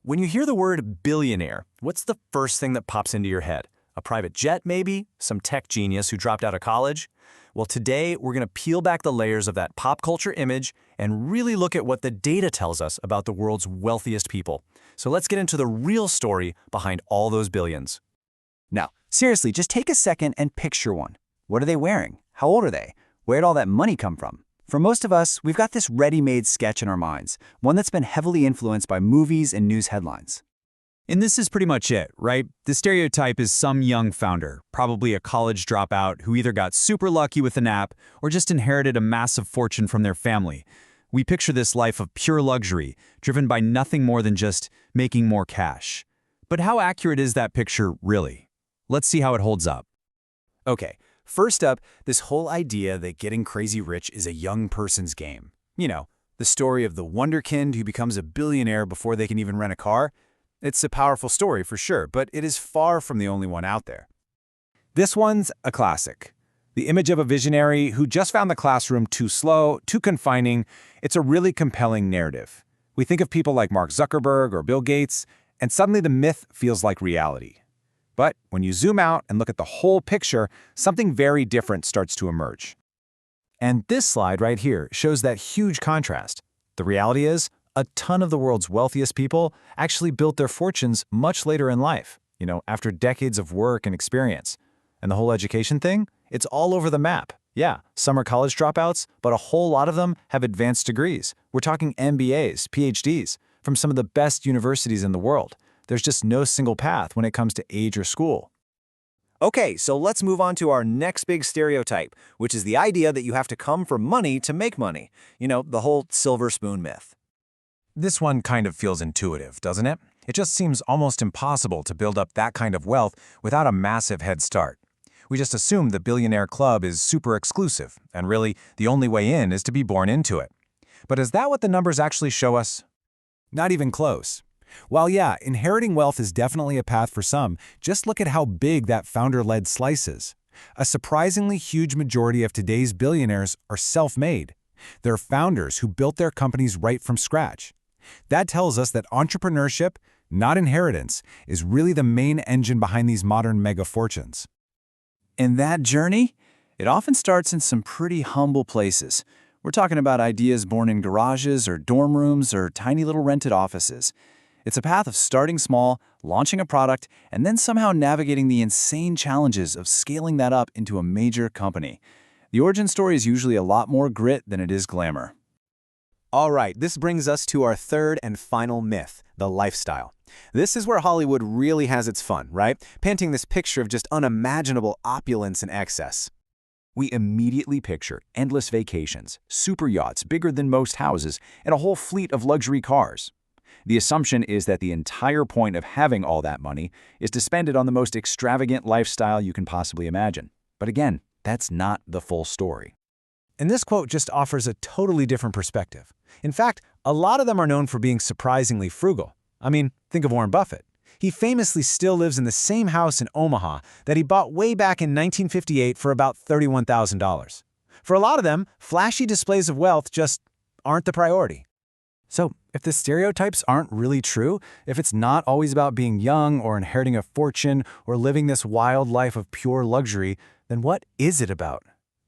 When you hear the word billionaire, what's the first thing that pops into your head? A private jet, maybe? Some tech genius who dropped out of college? Well, today we're going to peel back the layers of that pop culture image and really look at what the data tells us about the world's wealthiest people. So let's get into the real story behind all those billions. Now, seriously, just take a second and picture one. What are they wearing? How old are they? Where'd all that money come from? For most of us, we've got this ready-made sketch in our minds, one that's been heavily influenced by movies and news headlines. And this is pretty much it, right? The stereotype is some young founder, probably a college dropout who either got super lucky with an app or just inherited a massive fortune from their family. We picture this life of pure luxury, driven by nothing more than just making more cash. But how accurate is that picture really? Let's see how it holds up. Okay, first up, this whole idea that getting crazy rich is a young person's game. You know, the story of the wonderkind who becomes a billionaire before they can even rent a car. It's a powerful story for sure, but it is far from the only one out there. This one's a classic. The image of a visionary who just found the classroom too slow, too confining. It's a really compelling narrative. We think of people like Mark Zuckerberg or Bill Gates, and suddenly the myth feels like reality. But when you zoom out and look at the whole picture, something very different starts to emerge. And this slide right here shows that huge contrast. The reality is, a ton of the world's wealthiest people actually built their fortunes much later in life, after decades of work and experience. And the whole education thing, it's all over the map. Yeah, some are college dropouts, but a whole lot of them have advanced degrees. We're talking MBAs, PhDs, from some of the best universities in the world. There's just no single path when it comes to age or school. Okay, so let's move on to our next big stereotype, which is the idea that you have to come from money to make money. The whole silver spoon myth. This one kind of feels intuitive, doesn't it? It just seems almost impossible to build up that kind of wealth without a massive head start. We just assume the billionaire club is super exclusive, and really, the only way in is to be born into it. But is that what the numbers actually show us? Not even close. While yeah, inheriting wealth is definitely a path for some, just look at how big that founder-led slice is. A surprisingly huge majority of today's billionaires are self-made. They're founders who built their companies right from scratch. That tells us that entrepreneurship, not inheritance, is really the main engine behind these modern mega fortunes. In that journey, it often starts in some pretty humble places. We're talking about ideas born in garages or dorm rooms or tiny little rented offices. It's a path of starting small, launching a product, and then somehow navigating the insane challenges of scaling that up into a major company. The origin story is usually a lot more grit than it is glamour. All right, this brings us to our third and final myth, the lifestyle. This is where Hollywood really has its fun, right? Painting this picture of just unimaginable opulence and excess. We immediately picture endless vacations, super yachts bigger than most houses, and a whole fleet of luxury cars. The assumption is that the entire point of having all that money is to spend it on the most extravagant lifestyle you can possibly imagine. But again, that's not the full story. And this quote just offers a totally different perspective. In fact, a lot of them are known for being surprisingly frugal. I mean, think of Warren Buffett. He famously still lives in the same house in Omaha that he bought way back in 1958 for about $31,000. For a lot of them, flashy displays of wealth just aren't the priority. So, if the stereotypes aren't really true, if it's not always about being young or inheriting a fortune or living this wild life of pure luxury, then what is it about?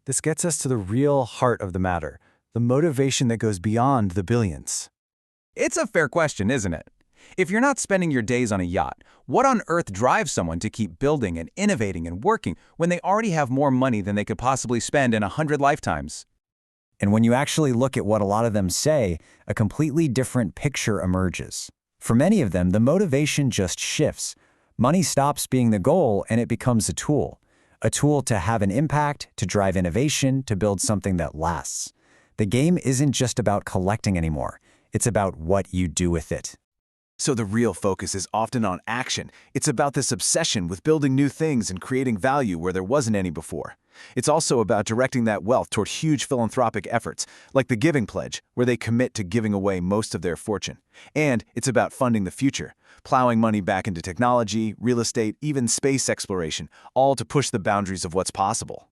This gets us to the real heart of the matter, the motivation that goes beyond the billions. It's a fair question, isn't it? If you're not spending your days on a yacht, what on earth drives someone to keep building and innovating and working when they already have more money than they could possibly spend in 100 lifetimes? And when you actually look at what a lot of them say, a completely different picture emerges. For many of them, the motivation just shifts. Money stops being the goal and it becomes a tool. A tool to have an impact, to drive innovation, to build something that lasts. The game isn't just about collecting anymore. It's about what you do with it. So the real focus is often on action. It's about this obsession with building new things and creating value where there wasn't any before. It's also about directing that wealth toward huge philanthropic efforts, like the Giving Pledge, where they commit to giving away most of their fortune. And it's about funding the future, plowing money back into technology, real estate, even space exploration, all to push the boundaries of what's possible.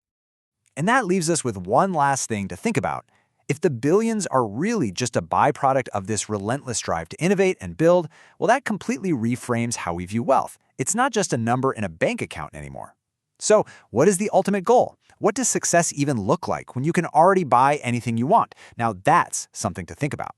And that leaves us with one last thing to think about. If the billions are really just a byproduct of this relentless drive to innovate and build, well, that completely reframes how we view wealth. It's not just a number in a bank account anymore. So, what is the ultimate goal? What does success even look like when you can already buy anything you want? Now, that's something to think about.